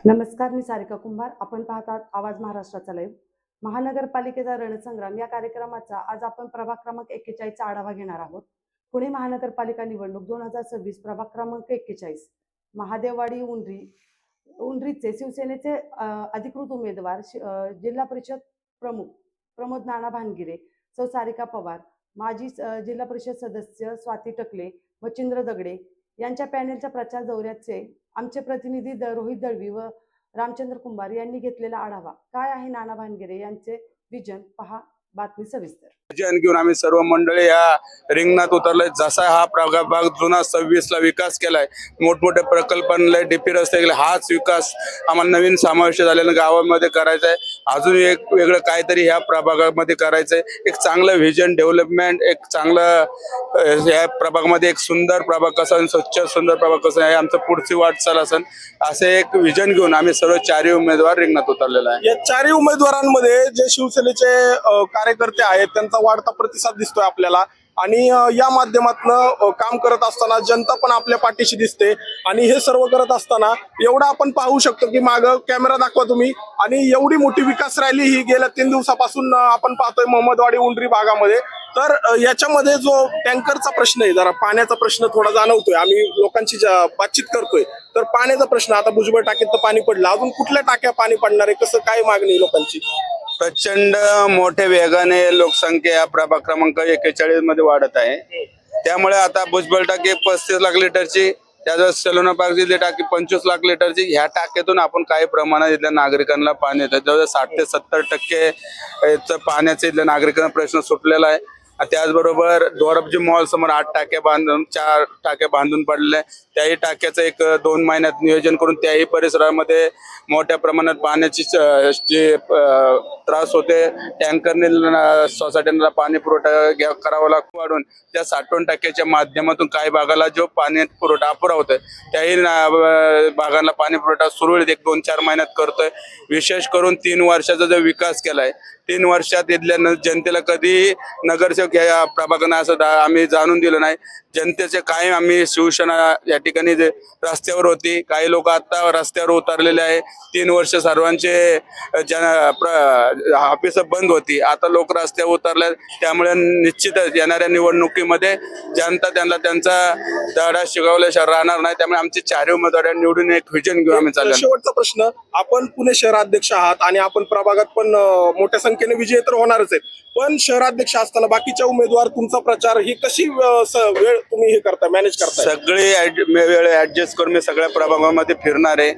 नमस्कार, मी सारिका कुंभार. आपण पाहतात आवाज महाराष्ट्राचा लाईव्ह. महानगरपालिकेचा रणसंग्राम या कार्यक्रमाचा आज आपण प्रभाग क्रमांक 41 चा आढावा घेणार आहोत. पुणे महानगरपालिका निवडणूक 2026 प्रभाग क्रमांक 41. महादेववाडी उंडरीचे शिवसेनेचे अधिकृत उमेदवार जिल्हा परिषद प्रमुख प्रमोद नाना भानगिरे, सौ सारिका पवार, माजी जिल्हा परिषद सदस्य स्वाती टकले, मच्छिंद्र दगडे यांच्या पॅनेलच्या प्रचार दौऱ्याचे आमचे प्रतिनिधी रोहित दळवी व रामचंद्र कुंभार यांनी घेतलेला आढावा. काय आहे नाना भानगिरे यांचे विजन, पहा बातमी सविस्तर. विजन घेऊन आम्ही सर्व मंडळी या रिंगणात उतरलोय. जसा हा प्रभाग जुना 26 ला विकास केलाय, मोठमोठे प्रकल्प आणले, डीपी रस्ते केले, हाच विकास आम्हाला नवीन समावेश झालेला गावामध्ये करायचा आहे. अजून एक वेगळं काहीतरी ह्या प्रभागामध्ये करायचंय. एक चांगलं व्हिजन डेव्हलपमेंट, एक चांगलं या प्रभागामध्ये एक सुंदर प्रभाग कसा, स्वच्छ सुंदर प्रभाग कसा आहे, आमचं पुढची वाटचाल असेल असे एक विजन घेऊन आम्ही सर्व चारही उमेदवार रिंगणात उतरलेला आहे. या चारही उमेदवारांमध्ये जे शिवसेनेचे कार्यकर्ते आहेत त्यांचा वाढता प्रतिसाद दिसतोय आपल्याला, आणि या माध्यमातून काम करत असताना जनता पण आपल्या पाठीशी दिसते. आणि हे सर्व करत असताना एवढं आपण पाहू शकतो की मागं कॅमेरा दाखवा तुम्ही, आणि एवढी मोठी विकास रॅली ही गेल्या 3 दिवसापासून आपण पाहतोय मोहम्मदवाडी उंडरी भागामध्ये. तर याच्यामध्ये जो टँकरचा प्रश्न आहे, जरा पाण्याचा प्रश्न थोडा जाणवतोय, आम्ही लोकांची बातचीत करतोय. तर पाण्याचा प्रश्न, आता भुजबळ टाकीत तर पाणी पडलं, अजून कुठल्या टाक्या पाणी पडणार आहे, कसं काय मागणी लोकांची? प्रचंड मोठ्या वेगाने लोकसंख्या या प्रभाग क्रमांक 41 मध्ये वाढत आहे. त्यामुळे आता भुजबळ टाकी 35 लाख लिटरची, त्याच्या सेलोना पार्कची टाकी 25 लाख लिटरची, ह्या टाक्यातून आपण काही प्रमाणात इथल्या नागरिकांना पाणी येतं. जवळजवळ 60 ते 70% पाण्याचा इथल्या नागरिकांना प्रश्न सुटलेला आहे. त्याचबरोबर दोरबजी मॉल समोर 8 टाक्या बांधून 4 टाक्या बांधून पडलेल्या, त्याही टाक्याचं एक 2 महिन्यात नियोजन करून त्याही परिसरामध्ये मोठ्या प्रमाणात पाण्याची जे त्रास होते, टँकरने सोसायट्यांना पाणी पुरवठा करावा लागतो वाढून त्या 60 टाक्याच्या माध्यमातून काही भागाला जो पाणी पुरवठा अपुरा होतोय त्याही भागांना पाणी पुरवठा सुरळीत 1-2-4 महिन्यात करतोय. विशेष करून 3 वर्षाचा जो विकास केलाय, 3 वर्षात इथल्या जनतेला कधी नगरसेवक या प्रभागानं असं आम्ही जाणून दिलं नाही. जनतेचे कायम आम्ही शिवसेना या ठिकाणी जे रस्त्यावर होती, काही लोक आता रस्त्यावर उतरलेले आहे. 3 वर्ष सर्वांचे ऑफिस बंद होती, आता लोक रस्त्यावर उतरले. त्यामुळे निश्चितच येणाऱ्या निवडणुकीमध्ये जनता त्यांना त्यांचा धडा शिकवल्याशिवाय राहणार नाही. त्यामुळे आमचे 4 उमेदवार निवडून एक व्हिजन घेऊन आम्ही चाललो. शेवटचा प्रश्न, आपण पुणे शहराध्यक्ष आहात आणि आपण प्रभागात पण मोठ्या संख्येने विजयी तर होणारच आहे, पण शहराध्यक्ष असताना बाकीच्या उमेदवार, तुमचा प्रचार ही कशी वेळ तुम्ही हे करता, मॅनेज करता? सगळे वेळ ऍडजस्ट करून मी सगळ्या प्रभागामध्ये फिरणार आहे.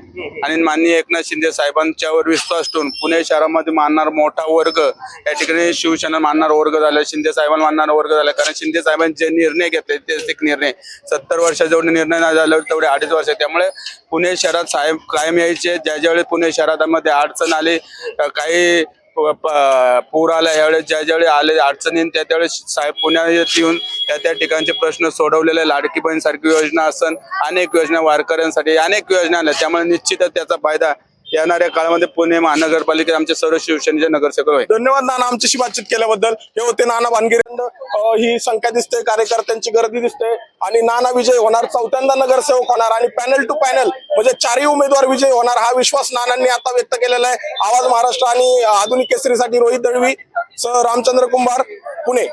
आणि माननीय एकनाथ शिंदे साहेबांच्यावर विश्वास ठेवून पुणे शहरामध्ये मानणार मोठा वर्ग, या ठिकाणी शिवसेना मानणार वर्ग झाला, शिंदे साहेबांना मानणारा वर्ग झाला. कारण शिंदे साहेबांनी जे निर्णय घेतले ते एक निर्णय 70 वर्षात जेवढे निर्णय नाही झाले तेवढे 2.5 वर्ष. त्यामुळे पुणे शहरात साहेब कायम यायचे. ज्यावेळी पुणे शहरामध्ये अडचण आली, काही पूर आला, यावेळेस ज्यावेळी आले अडचणी, त्यावेळेस साहेब पुण्यात येऊन त्या ठिकाणचे प्रश्न सोडवलेले. लाडकी बहीण सारखी योजना असन, अनेक योजना वारकऱ्यांसाठी अनेक योजना आल्या. त्यामुळे निश्चितच त्याचा फायदा येणाऱ्या काळामध्ये पुणे महानगरपालिकेत आमचे सर्व शिवसेनेचे नगरसेवक होईल. धन्यवाद नाना, आमच्याशी बातचीत केल्याबद्दल. हे होते नाना भानगिरे. ही संख्या दिसते, कार्यकर्त्यांची गर्दी दिसते, आणि नाना विजय होणार, 4थ्यांदा नगरसेवक होणार, आणि पॅनल टू पॅनल म्हणजे 4ही उमेदवार विजय होणार, हा विश्वास नानांनी आता व्यक्त केलेला आहे. आवाज महाराष्ट्र आणि आधुनिक केसरीसाठी रोहित दळवी सह रामचंद्र कुंभार, पुणे.